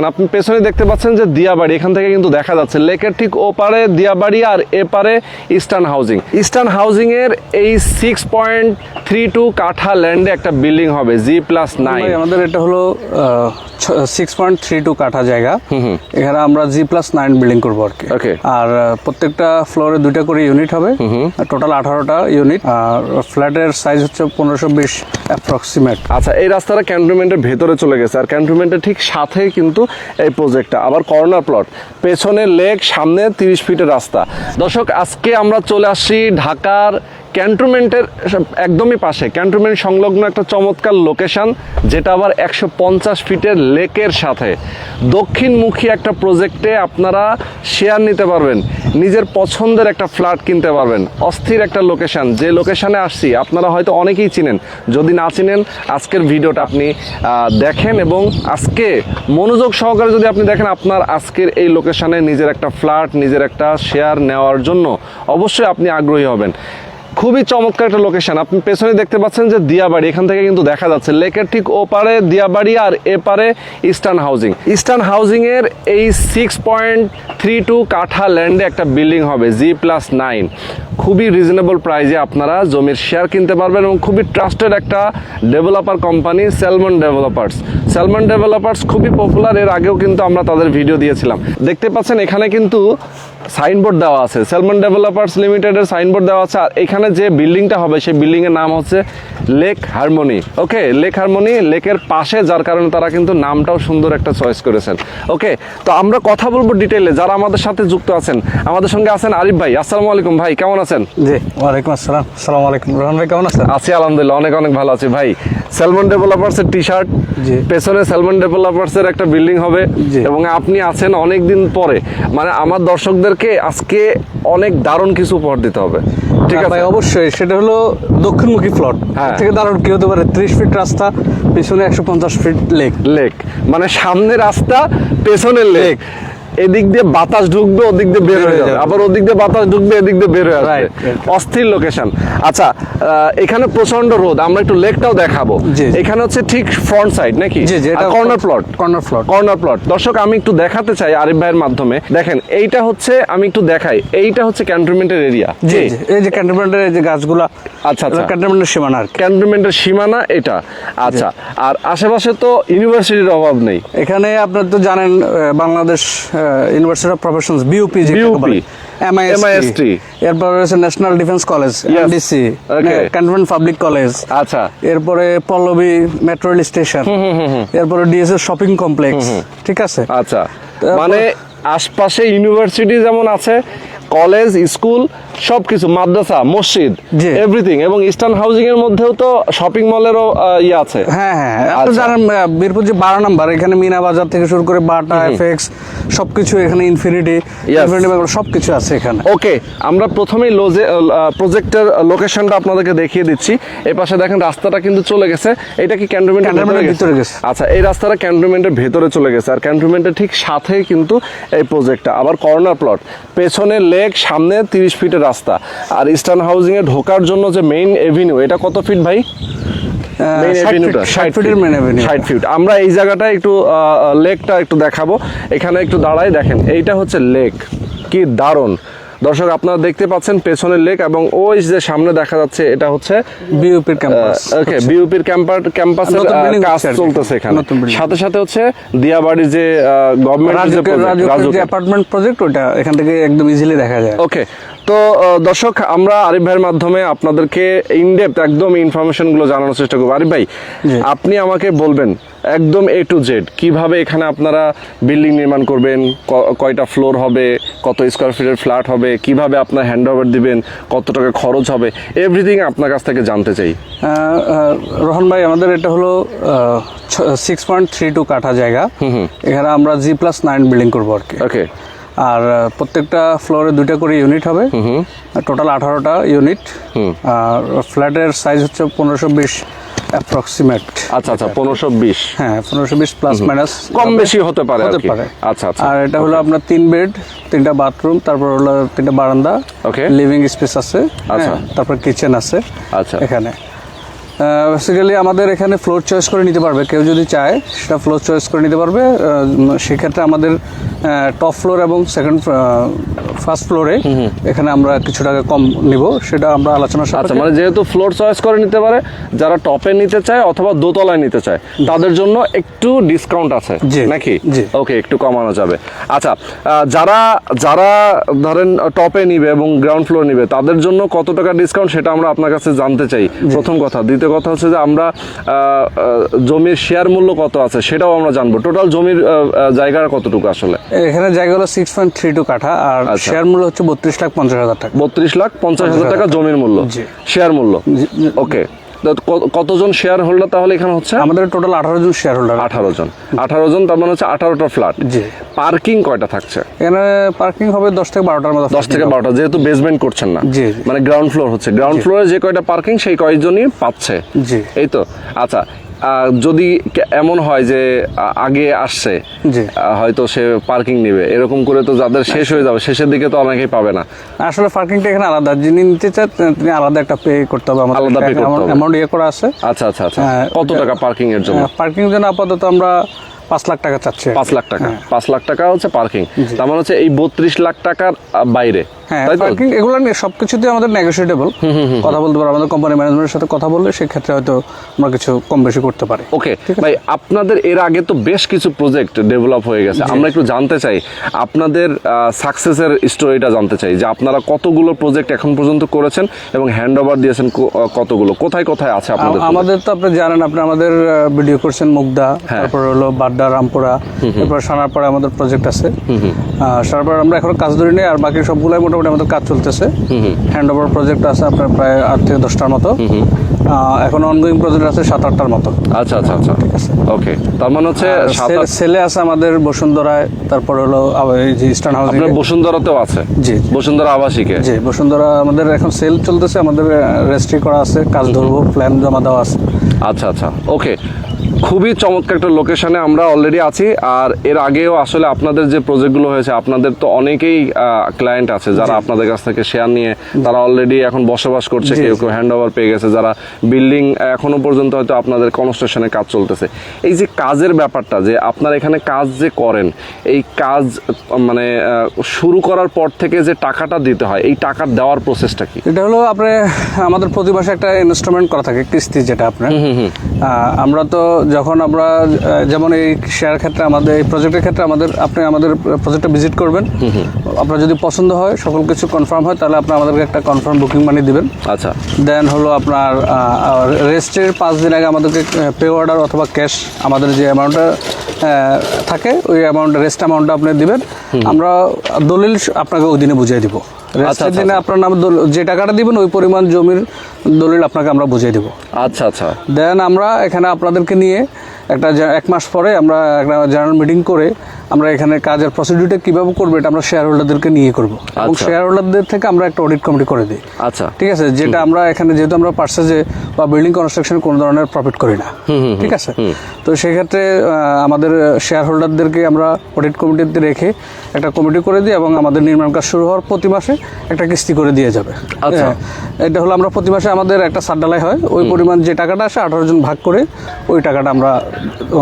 আপনি পেছনে দেখতে পাচ্ছেন যে দিয়াবাড়ি, এখান থেকে কিন্তু দেখা যাচ্ছে লেকের ঠিক ওপারে দিয়াবাড়ি আর এপারে ইস্টার্ন হাউজিং। ইস্টার্ন হাউজিং এর এই 6.32 কাঠা ল্যান্ডে একটা বিল্ডিং হবে G+9। আমাদের এটা হলো 6.32 কাঠা জায়গা। এখানে আমরা G+9 বিল্ডিং করবো আর কি। আর প্রত্যেকটা ফ্লোরে 2টা করে ইউনিট হবে, টোটাল 18টা ইউনিট। আর ফ্ল্যাটের সাইজ হচ্ছে 1520 অ্যাপ্রক্সিমেট। আচ্ছা, এই রাস্তাটা ক্যান্টনমেন্টের ভেতরে চলে গেছে, আর ক্যান্টনমেন্টের ঠিক সাথেই কিন্তু এই প্রজেক্টটা। আবার কর্নার প্লট, পেছনে লেক, সামনে 30 ফিটের রাস্তা। দর্শক, আজকে আমরা চলে আসছি ঢাকার ক্যান্টনমেন্টের একদমই পাশে, ক্যান্টনমেন্ট সংলগ্ন একটা চমৎকার লোকেশন, যেটা আবার 150 ফিটের লেকের সাথে দক্ষিণমুখী একটা প্রজেক্টে আপনারা শেয়ার নিতে পারবেন, নিজের পছন্দের একটা ফ্ল্যাট কিনতে পারবেন। অস্থির একটা লোকেশন, যে লোকেশনে আসছি আপনারা হয়তো অনেকেই চিনেন, যদি না চিনেন আজকের ভিডিওটা আপনি দেখেন, এবং আজকে মনোযোগ সহকারে যদি আপনি দেখেন, আপনার আজকের এই লোকেশনে নিজের একটা ফ্ল্যাট, নিজের একটা শেয়ার নেওয়ার জন্য অবশ্যই আপনি আগ্রহী হবেন। খুবই চমৎকার একটা লোকেশন। আপনি পেছনে দেখতে পাচ্ছেন যে দিয়াবাড়ি, এখান থেকে কিন্তু দেখা যাচ্ছে লেকের ঠিক ওপারে দিয়াবাড়ি আর এপারে ইস্টার্ন হাউজিং। ইস্টার্ন হাউজিং এর এই 6.32 কাঠা ল্যান্ডে একটা বিল্ডিং হবে G+9। খুবই রিজনেবল প্রাইসে আপনারা জমির শেয়ার কিনতে পারবেন, এবং খুবই ট্রাস্টেড একটা developer company salmon developers. Salmon developers খুবই পপুলার, এর আগেও কিন্তু আমরা তাদের ভিডিও দিয়েছিলাম। দেখতে পাচ্ছেন এখানে কিন্তু সাইনবোর্ড দেওয়া আছে, স্যালমন ডেভেলপার্স লিমিটেডের সাইনবোর্ড দেওয়া আছে। আর এখানে যে বিল্ডিংটা হবে সেই বিল্ডিং এর নাম হচ্ছে লেক হারমোনি। ওকে, লেক হারমোনি, লেকের পাশে, যার কারণে তারা কিন্তু নামটাও সুন্দর একটা চয়েস করেছেন। ওকে, তো আমরা কথা বলবো ডিটেইলে। যারা আমাদের সাথে যুক্ত আছেন, আমাদের সঙ্গে আছেন আরিফ ভাই। আসসালামু আলাইকুম ভাই, কেমন আছেন? জি, ওয়ালাইকুম আসসালাম। আসসালামু আলাইকুম রহমান ভাই, কেমন আছেন? আছি আলহামদুলিল্লাহ, অনেক অনেক ভালো আছি ভাই। স্যালমন ডেভেলপার্স এর টি-শার্ট, পেছনে স্যালমন ডেভেলপার্স এর একটা বিল্ডিং হবে, এবং আপনি আছেন অনেক দিন পরে। মানে আমার দর্শকদেরকে আজকে অনেক দারুণ কিছু উপহার দিতে হবে। ঠিক আছে ভাই, অবশ্যই। সেটা হলো দক্ষিণমুখী প্লট, থেকে দারুণ কি হতে পারে? 30 ফিট রাস্তা, পেছনে 150 ফিট লেক। লেক মানে সামনে রাস্তা, পেছনে লেক। এদিক দিয়ে বাতাস ঢুকবে, ওদিক দিয়ে বের হয়ে যাবে, আবার ওদিক দিয়ে বাতাস ঢুকবে, এদিক দিয়ে বের হয়ে আসবে। অস্থির লোকেশন। আচ্ছা, এখানে প্রচন্ড রোদ, আমরা একটু লেকটাও দেখাবো। এখানে হচ্ছে ঠিক ফ্রন্ট সাইড নাকি? Corner plot. Corner plot. দর্শক, আমি একটু দেখাতে চাই আরিফ ভাইয়ের মাধ্যমে। দেখেন, এইটা হচ্ছে, আমি একটু দেখাই, এইটা হচ্ছে ক্যান্টনমেন্টের এরিয়া। জি, এই যে ক্যান্টনমেন্টের এই যে গাছগুলা। আচ্ছা, ক্যান্টনমেন্টের সীমানা, ক্যান্টনমেন্টের সীমানা এটা। আচ্ছা, আর আশেপাশে তো ইউনিভার্সিটির অভাব নেই। এখানে আপনারা তো জানেন Bangladesh university of professions, BUP, MIST, এরপর রয়েছে national defence college, NDC, cantonment public college. আচ্ছা, এরপরে পল্লবী মেট্রো রেল স্টেশন, এরপরে ডিএসএস শপিং কমপ্লেক্স। ঠিক আছে। আচ্ছা, মানে আশপাশে ইউনিভার্সিটি যেমন আছে, কলেজ, স্কুল, সবকিছু, মাদ্রাসা, মসজিদ, এভরিথিং। এবং ইস্টার্ন হাউজিং এর মধ্যেও তো শপিং মলেরও ইয়ে আছে। হ্যাঁ, আপনি জানেন বীরপুর যে 12 নম্বর, এখানে মিনা বাজার থেকে শুরু করে বাটা, এফএক্স, সবকিছু এখানে, ইনফিনিটি সবকিছু আছে এখানে। ওকে, আমরা প্রথমেই প্রজেক্টের লোকেশনটা আপনাদেরকে দেখিয়ে দিচ্ছি। এই পাশে দেখেন রাস্তাটা কিন্তু চলে গেছে। এটা কি ক্যান্টনমেন্টের ভিতরে গেছে? আচ্ছা, এই রাস্তাটা ক্যান্টনমেন্টের ভেতরে চলে গেছে, আর ক্যান্টনমেন্টের ঠিক সাথেই কিন্তু এই প্রজেক্টটা। আবার কর্নার প্লট, পেছনে লেক, সামনে 30 ফিটের রাস্তা। আর ইস্টার্ন হাউজিং এ ঢোকার জন্য যে মেইন এভিনিউ, এটা কত ফিট ভাই? 60 ফিট। আমরা এই জায়গাটা একটু লেকটা একটু দেখাবো, এখানে একটু দাঁড়াই। দেখেন, এইটা হচ্ছে লেক, কি দারুণ। দর্শক, আপনারা দেখতে পাচ্ছেন পেছনের লেক, এবং ওই যে সামনে দেখা যাচ্ছে এটা হচ্ছে বিউপির ক্যাম্পাস। ওকে, বিউপির ক্যাম্পাসের কাজ চলতেছে এখানে। সাথে সাথে হচ্ছে দিয়াবাড়ি যে গভর্নমেন্ট অ্যাপার্টমেন্ট প্রজেক্ট, ওটা এখান থেকে একদম ইজিলি দেখা যায়। ওকে, তো দর্শক, আমরা আরিফ ভাইয়ের মাধ্যমে আপনাদেরকে ইনডেপথ একদম ইনফরমেশন গুলো জানানোর চেষ্টা করবো। আরিফ ভাই, আপনি আমাকে বলবেন একদম A to Z কিভাবে এখানে আপনারা বিল্ডিং নির্মাণ করবেন, কয়টা ফ্লোর হবে, কত স্কোয়ার ফিটের ফ্ল্যাট হবে, কিভাবে আপনার হ্যান্ড ওভার দিবেন, কত টাকা খরচ হবে, এভরিথিং আপনার কাছ থেকে জানতে চাই। রোহন ভাই, আমাদের এটা হলো 6.32 কাঠা জায়গা। এখানে আমরা G+9 বিল্ডিং করবো আর কি। ওকে, আর প্রত্যেকটা ফ্লোরে 2টা করে ইউনিট হবে, টোটাল 18টা ইউনিট। আর ফ্ল্যাটের সাইজ হচ্ছে 1520 অ্যাপ্রক্সিমেট। আচ্ছা, 1520। হ্যাঁ, 1520 প্লাস মাইনাস, কম বেশি হতে পারে। আচ্ছা, আর এটা হলো আপনার 3 বেড, 3টা বাথরুম, তারপর হলো 3টা বারান্দা, লিভিং স্পেস আছে। আচ্ছা, তারপর কিচেন আছে। আচ্ছা, এখানে বেসিক্যালি আমাদের এখানে ফ্লোর চয়েস করে নিতে পারবে, কেউ যদি চায় সেটা ফ্লোর চয়েস করে নিতে পারবে। সেক্ষেত্রে আমাদের টপ ফ্লোর এবং ফার্স্ট ফ্লোরে এখানে আমরা কিছু টাকা কম নিব, সেটা আমরা আলোচনা আচ্ছা, মানে যেহেতু ফ্লোর চয়েস করে নিতে পারে, যারা টপে নিতে চায় অথবা দোতলায় নিতে চায় তাদের জন্য একটু ডিসকাউন্ট আছে নাকি? ওকে, একটু কমানো যাবে। আচ্ছা, যারা যারা ধরেন টপে নিবে এবং গ্রাউন্ড ফ্লোর নিবে তাদের জন্য কত টাকা ডিসকাউন্ট সেটা আমরা আপনার কাছে জানতে চাই, প্রথম কথা। দ্বিতীয় কথা হচ্ছে যে আমরা জমির শেয়ার মূল্য কত আছে সেটাও আমরা জানবো। টোটাল জমির জায়গা কতটুকু আসলে? এখানে জায়গা হলো 6.32 কাঠা, আর শেয়ার মূল্য হচ্ছে 32,50,000 টাকা। 32,50,000 টাকা জমির মূল্য, শেয়ার মূল্য। ওকে, কতজন শেয়ার হোল্ডার তাহলে এখানে হচ্ছে? আমাদের টোটাল 18 জন শেয়ার হোল্ডার। 18 জন, তার মানে হচ্ছে 18টা ফ্ল্যাট। জি। পার্কিং কয়টা থাকছে এখানে? পার্কিং হবে 10 থেকে 12টার মতো। 10 থেকে 12টা, যেহেতু বেসমেন্ট করছেন না, মানে গ্রাউন্ড ফ্লোর হচ্ছে। গ্রাউন্ড ফ্লোরে যে কয়টা পার্কিং সেই কয়জনই পাচ্ছে। জি, এই তো। আচ্ছা, যদি এমন হয় যে আগে আসছে হয়তো সে পার্কিং নেবে, এরকম করে তো যাদের শেষ হয়ে যাবে, শেষের দিকে তো অনেকেই পাবে না। আসলে পার্কিংটা এখানে আলাদা, যিনি নিতে চান তিনি আলাদা একটা পে করতে হবে, আমাদের আলাদা পে করতে হবে, অ্যামাউন্ট ইয়ে করা আছে। আচ্ছা আচ্ছা আচ্ছা, কত টাকা পার্কিং এর জন্য? পার্কিং এর জন্য আপাতত আমরা 5 লাখ টাকা চাচ্ছি। 5 লাখ টাকা? 5 লাখ টাকা হচ্ছে পার্কিং, তার মানে হচ্ছে এই 32 লাখ টাকার বাইরে। হ্যাঁ, পার্কিং এগুলো সবকিছুতে আমাদের নেগোশিয়েবল, কথা বলতে পারবো। আমাদের কোম্পানি ম্যানেজমেন্টের সাথে কথা বললে সেক্ষেত্রে হয়তো আমরা কিছু কম বেশি করতে পারি। ওকে ভাই, আপনাদের এর আগে তো বেশ কিছু প্রজেক্ট ডেভেলপ হয়ে গেছে, আমরা একটু জানতে চাই আপনাদের সাকসেসের স্টোরিটা জানতে চাই, যে আপনারা কতগুলো প্রজেক্ট এখন পর্যন্ত করেছেন এবং হ্যান্ড ওভার দিয়েছেন কতগুলো, কোথায় কোথায় আছে আপনাদের? আমাদের তো আপনি জানেন, আপনি আমাদের ভিডিও করছেন মুগদা, তারপর হলো বাড্ডা, রামপুরা, তারপর সানারপাড়া আমাদের প্রজেক্ট আছে। সানারপাড়া আমরা এখন কাজ ধরে নিই, আর বাকি সবগুলাই মোটামুটি আমাদের কাজ চলতেছে। হ্যান্ড ওভার প্রজেক্ট আছে আপনার প্রায় 8 থেকে 10টার মতো, এখন অনগোয়িং প্রজেক্ট আছে 7-8টার মতো। আচ্ছা আচ্ছা আচ্ছা, ঠিক আছে। ওকে, তার মানে হচ্ছে ছেলে আছে আমাদের বসুন্ধরায়, তারপর হলো এই যে ইস্টার্ন হাউস। আপনার বসুন্ধরাতেও আছে? জি, বসুন্ধরা আবাসিকে। জি, বসুন্ধরা আমাদের এখন সেল চলতেছে, আমাদের রেজিস্ট্রি করা আছে, কাজ ধরবো, প্ল্যান জমা দেওয়া আছে। আচ্ছা আচ্ছা, ওকে। খুবই চমৎকার একটা লোকেশনে আমরা অলরেডি আছি। আর এর আগেও আসলে আপনাদের যে প্রজেক্টগুলো হয়েছে, আপনাদের তো অনেকেই ক্লায়েন্ট আছে যারা আপনাদের কাছ থেকে শেয়ার নিয়ে তারা অলরেডি এখন বসবাস করছে, কেউ কেউ হ্যান্ড ওভার পেয়ে গেছে, যারা বিল্ডিং এখনো পর্যন্ত হয়তো আপনাদের কনস্ট্রাকশনে কাজ চলতেছে। এই যে কাজের ব্যাপারটা, যে আপনারা এখানে কাজ যে করেন, এই কাজ মানে শুরু করার পর থেকে যে টাকাটা দিতে হয়, এই টাকা দেওয়ার প্রসেসটা কি? এটা হলো আপনি আমাদের প্রতি মাসে একটা ইনস্টলমেন্ট করা থাকে, কিস্তি, যেটা আপনার আমরা তো যখন আমরা যেমন এই শেয়ার ক্ষেত্রে আমাদের এই প্রজেক্টের ক্ষেত্রে আপনি আমাদের প্রজেক্টটা ভিজিট করবেন, আপনার যদি পছন্দ হয়, সকল কিছু কনফার্ম হয়, তাহলে আপনি আমাদেরকে একটা কনফার্ম বুকিং মানি দিবেন। আচ্ছা, দেন হলো আপনার রেজিস্ট্রির 5 দিন আগে আমাদেরকে পে অর্ডার অথবা ক্যাশ আমাদের যে অ্যামাউন্টটা থাকে ওই অ্যামাউন্ট, রেস্ট অ্যামাউন্টটা আপনি দিবেন। আমরা দলিল আপনাকে ওই দিনে বুঝিয়ে দিব। রেজিস্ট্রির দিনে আপনার নাম যে টাকাটা দিবেন ওই পরিমাণ জমির দলিল আপনাকে আমরা বুঝিয়ে দিব। আচ্ছা আচ্ছা, দেন আমরা এখানে আপনাদেরকে নিয়ে একটা 1 মাস পরে আমরা একটা জেনারেল মিটিং করে আমরা এখানে কাজের প্রসিডিউরটা কিভাবে করবো এটা আমরা শেয়ার হোল্ডারদেরকে নিয়ে করবো, এবং শেয়ার হোল্ডারদের থেকে আমরা একটা অডিট কমিটি করে দিই। আচ্ছা, ঠিক আছে, যেটা আমরা এখানে যেহেতু আমরা পার্সেজে বা বিল্ডিং কনস্ট্রাকশনে কোনো ধরনের প্রফিট করি না, ঠিক আছে, তো সেক্ষেত্রে আমাদের শেয়ার হোল্ডারদেরকে আমরা অডিট কমিটিতে রেখে একটা কমিটি করে দিই, এবং আমাদের নির্মাণ কাজ শুরু হওয়ার প্রতি মাসে একটা কিস্তি করে দিয়ে যাবে। আচ্ছা, এটা হলো আমরা প্রতি মাসে আমাদের একটা সাতডালাই হয়, ওই পরিমাণ যে টাকাটা আসে 18 জন ভাগ করে ওই টাকাটা আমরা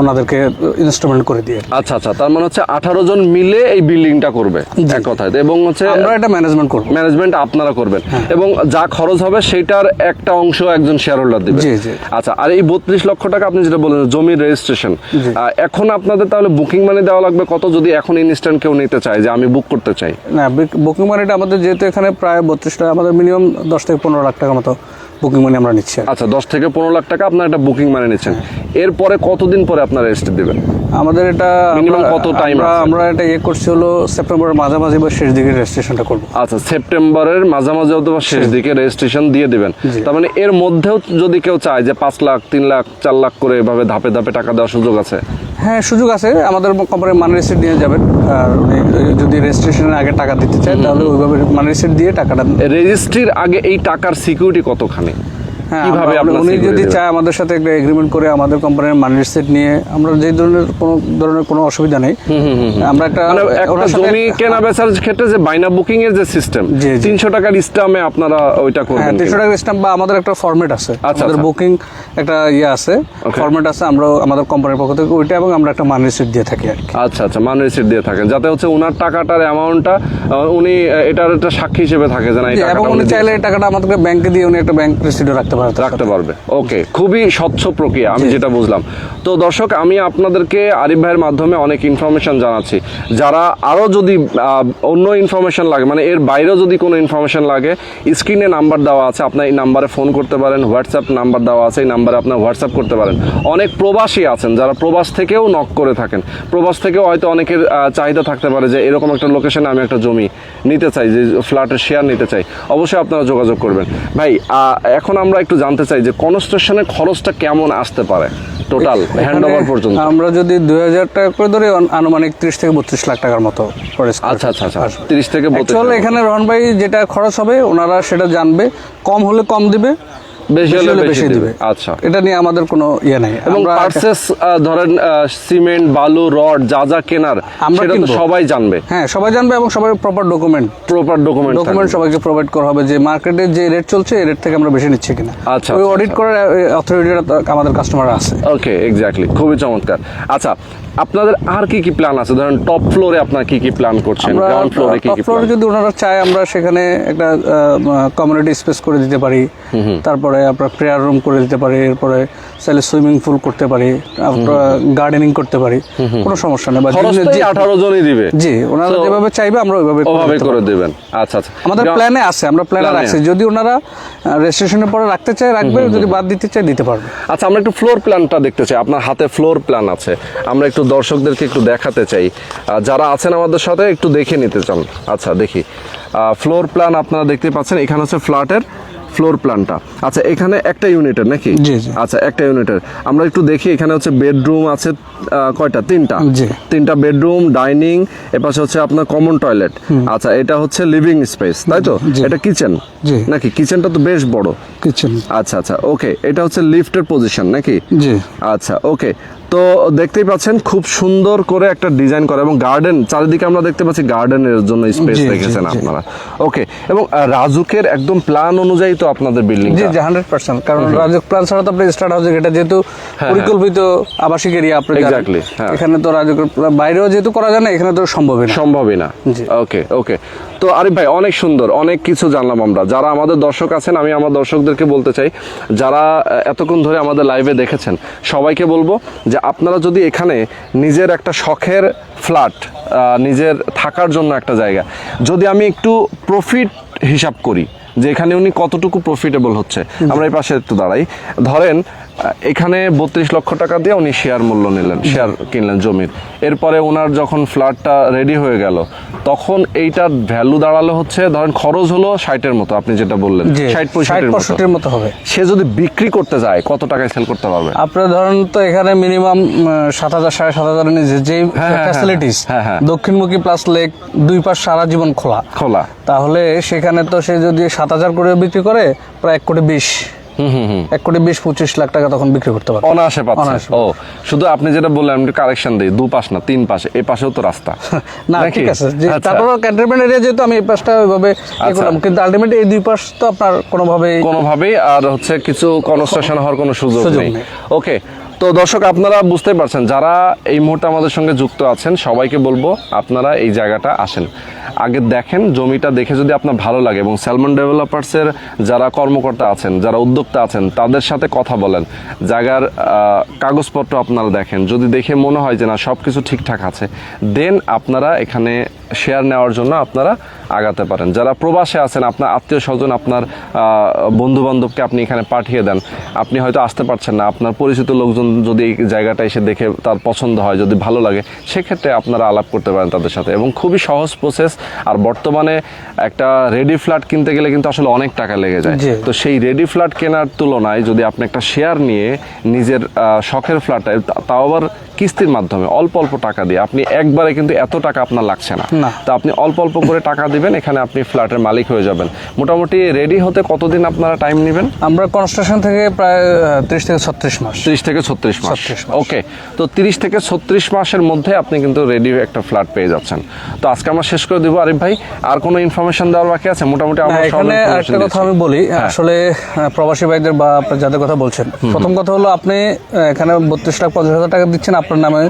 ওনাদেরকে ইনস্টলমেন্ট করে দিই। আচ্ছা আচ্ছা, তার মানে হচ্ছে 18 জন মিলে এই বিল্ডিংটা করবে এক কথায়, এবং হচ্ছে আমরা এটা ম্যানেজমেন্ট করব, ম্যানেজমেন্ট আপনারা করবেন, এবং যা খরচ হবে সেইটার একটা অংশ একজন শেয়ার হোল্ডার দিবে। আচ্ছা, আর এই 32 লক্ষ টাকা আপনি যেটা বললেন জমির রেজিস্ট্রেশন, এখন আপনাদের তাহলে বুকিং মানি দেওয়া লাগবে কত, যদি এখন ইনস্ট্যান্ট কেউ নিতে চায় যে আমি বুক করতে চাই? না, বুকিং মানিটা আমাদের যেহেতু এখানে প্রায় 32 টাকা, আমাদের মিনিমাম 10 থেকে 15 লাখ টাকা মতো বুকিং মানি আমরা নিচ্ছি। আচ্ছা, 10 থেকে 15 লাখ টাকা আপনার একটা বুকিং মানি নিচ্ছেন। এরপরে কতদিন পরে আপনারা রেজিস্ট্রি দিবেন? আমাদের এটা মিনিমাম কত টাইম? আমরা এটা করছি হলো সেপ্টেম্বরের মাঝামাঝি বা শেষ দিকে রেজিস্ট্রেশনটা করব। আচ্ছা, সেপ্টেম্বরের মাঝামাঝি অথবা শেষ দিকে রেজিস্ট্রেশন দিয়ে দিবেন। তার মানে এর মধ্যেও যদি কেউ চায় যে 5 লাখ, 3 লাখ, 4 লাখ করে এভাবে ধাপে ধাপে টাকা দেওয়ার সুযোগ আছে? হ্যাঁ, সুযোগ আছে। আমাদের কোম্পানির মানি রিসিট নিয়ে যাবেন, আর উনি যদি রেজিস্ট্রেশনের আগে টাকা দিতে চায় তাহলে ওইভাবে মানি রিসিট দিয়ে টাকাটা। রেজিস্ট্রির আগে এই টাকার সিকিউরিটি কতখানি? কিভাবে উনি যদি চায় আমাদের সাথে একটা এগ্রিমেন্ট করে আমাদের কোম্পানির মানি রিসিট নিয়ে আমরা যে ধরনের কোনো অসুবিধা নেই। আমরা একটা জমি কেনা বেচার ক্ষেত্রে যে বাইনা বুকিং এর যে সিস্টেম 300 টাকার স্ট্যাম্পে আপনারা ওইটা করবেন। 300 টাকার স্ট্যাম্প বা আমাদের একটা ফরম্যাট আছে, আমাদের বুকিং একটা আছে, ফরম্যাট আছে, আমরা আমাদের কোম্পানির পক্ষ থেকে ওইটা এবং আমরা একটা মানি রিসিট দিয়ে থাকি আর কি। আচ্ছা আচ্ছা, মানি রিসিট দিয়ে থাকেন যাতে হচ্ছে ওনার টাকাটার অ্যামাউন্টটা উনি এটার একটা সাক্ষী হিসেবে থাকে যে না এই টাকাটা, এবং উনি চাইলে এই টাকাটা আমাদেরকে ব্যাংকে দিয়ে উনি একটা ব্যাংক রিসিটও রাখতে পারবে। ওকে, খুবই স্বচ্ছ প্রক্রিয়া, আমি যেটা বুঝলাম। তো দর্শক, আমি আপনাদেরকে আরিফ ভাইয়ের মাধ্যমে অনেক ইনফরমেশন জানাচ্ছি। যারা আরো যদি অন্য ইনফরমেশন লাগে, মানে এর বাইরেও যদি কোনো ইনফরমেশন লাগে, স্ক্রিনে নাম্বার দেওয়া আছে, আপনার এই নাম্বারে ফোন করতে পারেন, হোয়াটসঅ্যাপ নাম্বার দেওয়া আছে, এই নাম্বারে আপনার হোয়াটসঅ্যাপ করতে পারেন। অনেক প্রবাসী আছেন যারা প্রবাস থেকেও নক করে থাকেন, প্রবাস থেকেও হয়তো অনেকের চাহিদা থাকতে পারে যে এরকম একটা লোকেশনে আমি একটা জমি নিতে চাই, যে ফ্ল্যাটের শেয়ার নিতে চাই, অবশ্যই আপনারা যোগাযোগ করবেন। ভাই, এখন আমরা একটু জানতে চাই যে কনস্ট্রাকশনের খরচটা কেমন আসতে পারে টোটাল হ্যান্ডওভার পর্যন্ত? আমরা যদি 2000 টাকা করে ধরে আনুমানিক 30 থেকে 32 লাখ টাকার মতো খরচ। আচ্ছা আচ্ছা আচ্ছা, 30 থেকে 32। এখানে রহন ভাই যেটা খরচ হবে ওনারা সেটা জানবে, কম হলে কম দিবে, বেশি হলে বেশি দিবে। আচ্ছা, এটা নিয়ে আমাদের কোনো ইয়ে নাই। এবং পারচেজ ধরেন সিমেন্ট, বালু, রড যা যা কেনার সেটা তো সবাই জানবে। হ্যাঁ, সবাই জানবে এবং সবাই প্রপার ডকুমেন্ট সবাইকে প্রোভাইড করা হবে যে মার্কেটে যে রেট চলছে এই রেট থেকে আমরা বেশি নিচ্ছি কিনা। আচ্ছা, ওই অডিট করার অথরিটিটা আমাদের কাস্টমার আছে। ওকে, এক্স্যাক্টলি, খুবই চমৎকার। আচ্ছা, আপনাদের আর কি কি প্ল্যান আছে? ধরেন টপ ফ্লোরে আপনার কি কি প্ল্যান করছেন? গ্রাউন্ড ফ্লোরে কি কি প্ল্যান? যদি ওনারা চায় আমরা সেখানে একটা কমিউনিটি স্পেস করে দিতে পারি, তারপরে আপনার প্রেয়ার রুম করে দিতে পারি, এরপরে চাইলে সুইমিং পুল করতে পারি, গার্ডেনিং করতে পারি, কোনো সমস্যা নেই। 18 জনই দিবে। জি, ওনারা যেভাবে চাইবে আমরা ওইভাবে করে দেবেন। আচ্ছা আচ্ছা, আমাদের প্ল্যানে আছে, আমরা প্ল্যানে রাখছি। যদি ওনারা রেজিস্ট্রেশনের পরে রাখতে চায় রাখবে, যদি বাদ দিতে চায় দিতে পারবে। আচ্ছা, আমরা একটু ফ্লোর প্ল্যানটা দেখতে চাই। আপনার হাতে ফ্লোর প্ল্যান আছে, আমরা একটু দর্শকদেরকে একটু দেখাতে চাই, যারা আছেন আমাদের সাথে একটু দেখে নিতে চান। আচ্ছা, দেখি ফ্লোর প্ল্যান আপনারা দেখতে পাচ্ছেন। এখানে হচ্ছে ফ্ল্যাটের ফ্লোর প্ল্যানটা। আচ্ছা, এখানে একটা ইউনিটের নাকি? জি জি। আচ্ছা, একটা ইউনিটের আমরা একটু দেখি। এখানে হচ্ছে বেডরুম আছে কয়টা? 3টা বেডরুম, ডাইনিং, এপাশে হচ্ছে আপনার কমন টয়লেট। আচ্ছা, এটা হচ্ছে লিভিং স্পেস, তাই তো? এটা কিচেন নাকি? কিচেনটা তো বেশ বড় কিচেন। আচ্ছা আচ্ছা, ওকে, এটা হচ্ছে লিফটের পজিশন নাকি? জি। আচ্ছা, ওকে, তো দেখতেই পাচ্ছেন খুব সুন্দর করে একটা ডিজাইন করা, এবং গার্ডেন চারিদিকে আমরা দেখতে পাচ্ছি, গার্ডেনের জন্য স্পেস রেখেছেন আপনারা। ওকে, এবং রাজুকের একদম প্ল্যান অনুযায়ী তো আপনাদের বিল্ডিং? জি 100%, কারণ রাজুক প্ল্যান ছাড়া তো আপনি স্টার্ট হাউস, এটা যেহেতু পরিকল্পিত আবাসিক এরিয়া, আপনি এক্স্যাক্টলি, এখানে তো রাজুকের বাইরেও যেহেতু করা যায় না, এখানে তো সম্ভবই না। ওকে ওকে, তো আরিফ ভাই, অনেক সুন্দর, অনেক কিছু জানলাম আমরা। যারা আমাদের দর্শক আছেন, আমি আমার দর্শকদেরকে বলতে চাই, যারা এতক্ষণ ধরে আমাদের লাইভে দেখেছেন, সবাইকে বলবো যে আপনারা যদি এখানে নিজের একটা শখের ফ্ল্যাট, নিজের থাকার জন্য একটা জায়গা, যদি আমি একটু প্রফিট হিসাব করি যে এখানে উনি কতটুকু প্রফিটেবল হচ্ছে, আমরা এই পাশে একটু দাঁড়াই। ধরেন এখানে 32 লক্ষ টাকা দিয়ে উনি শেয়ার মূল্য নিলেন, শেয়ার কিনলেন জমির। এরপরে ওনার যখন ফ্ল্যাটটা রেডি হয়ে গেল, তখন এইটার ভ্যালু দাঁড়ালো হচ্ছে, ধরেন খরচ হলো 60-এর মতো, আপনি যেটা বললেন 60-65-এর মতো হবে। সে যদি বিক্রি করতে যায় কত টাকায় সেল করতে পারবে? আপনার ধরেন তো এখানে মিনিমাম 7,000 7,500 নিচে যে ফ্যাসিলিটিস, দক্ষিণমুখী প্লাস লেক, দুই পাশ সারা জীবন খোলা, তাহলে সেখানে তো সে যদি 7,000 করে বিক্রি করে প্রায় 1,20,25 লাখ টাকা তখন বিক্রি করতে পারবে অনায়াসে পাচ্ছে। ও, শুধু আপনি যেটা বললেন, আমি কারেকশন দিই, 2 পাশ না 3 পাশে, এই পাশেও তো রাস্তা না, ঠিক আছে। তারপর ক্যান্টনমেন্ট এরিয়া যেহেতু আমি এই পাশটা ওইভাবে করলাম, কিন্তু আলটিমেটলি এই 2 পাশ তো আপনার কোনোভাবেই আর হচ্ছে কিছু কনস্ট্রাকশন হওয়ার কোনো সুযোগ নেই। ওকে, তো দর্শক, আপনারা বুঝতে পারছেন, যারা এই মুহূর্তে আমাদের সঙ্গে যুক্ত আছেন, সবাইকে বলবো আপনারা এই জায়গাটা আসেন, আগে দেখেন, জমিটা দেখে যদি আপনার ভালো লাগে, এবং স্যালমন ডেভেলপার্সের যারা কর্মকর্তা আছেন, যারা উদ্যোক্তা আছেন, তাদের সাথে কথা বলেন, জায়গার কাগজপত্র আপনারা দেখেন, যদি দেখে মনে হয় যে না সব কিছু ঠিকঠাক আছে, দেন আপনারা এখানে শেয়ার নেওয়ার জন্য আপনারা আগাতে পারেন। যারা প্রবাসে আছেন, আপনার আত্মীয় স্বজন, আপনার বন্ধু বান্ধবকে আপনি এখানে পাঠিয়ে দেন, আপনি হয়তো আসতে পারছেন না, আপনার পরিচিত লোকজন যদি এই জায়গাটা এসে দেখে তার পছন্দ হয়, যদি ভালো লাগে, সেক্ষেত্রে আপনারা আলাপ করতে পারেন তাদের সাথে, এবং খুবই সহজ প্রসেস। আর বর্তমানে একটা রেডি ফ্ল্যাট কিনতে গেলে কিন্তু আসলে অনেক টাকা লেগে যায়, তো সেই রেডি ফ্ল্যাট কেনার তুলনায় যদি আপনি একটা শেয়ার নিয়ে নিজের শখের ফ্ল্যাটে, তাও আবার কিস্তির মাধ্যমে অল্প অল্প টাকা দিয়ে আপনি একবারে কিন্তু এত টাকা আপনার লাগছে না, না। তো আপনি অল্প অল্প করে টাকা দিবেন, এখানে আপনি ফ্ল্যাটের মালিক হয়ে যাবেন। মোটামুটি রেডি হতে কতদিন আপনারা টাইম নেবেন? আমরা কনস্ট্রাকশন থেকে প্রায় 30 থেকে 36 মাস। 30 থেকে 36 মাস। 36 মাস। ওকে, তো 30 থেকে 36 মাসের মধ্যে আপনি কিন্তু রেডি একটা ফ্ল্যাট পেয়ে যাচ্ছেন। তো আজকে আমরা শেষ করে দিব। আরিফ ভাই, আর কোনো ইনফরমেশন দেওয়ার বাকি আছে? মোটামুটি আমরা সব এখানে information একটা কথা দিয়েছি। আমি বলি, আসলে প্রবাসী ভাইদের বা আপনার যাদের কথা বলছেন, প্রথম কথা হলো আপনি এখানে 32,50,000 টাকা দিচ্ছেন আপনার নামে,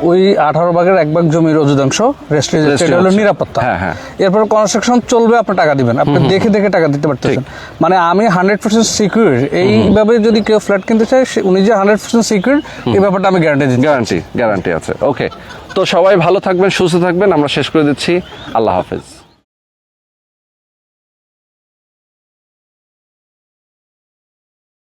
ওই 18 ভাগের 1 ভাগ জমির অধিকাংশ রেজিস্ট্রি হলো হচ্ছে। নিরাপত্তা। হ্যাঁ। এরপর কনস্ট্রাকশন চলবে, আপনি টাকা দিবেন, আপনি দেখে দেখে টাকা দিতে পারতেছেন। মানে আমি 100% সিকিউর, এইভাবে যদি কেউ ফ্ল্যাট কিনতে চায় উনি যে 100% সিকিউর, এই ব্যাপারটা আমি গ্যারান্টি দিচ্ছি। গ্যারান্টি আছে। ওকে, তো সবাই ভালো থাকবেন, সুস্থ থাকবেন। আমরা শেষ করে দিচ্ছি। আল্লাহ হাফেজ।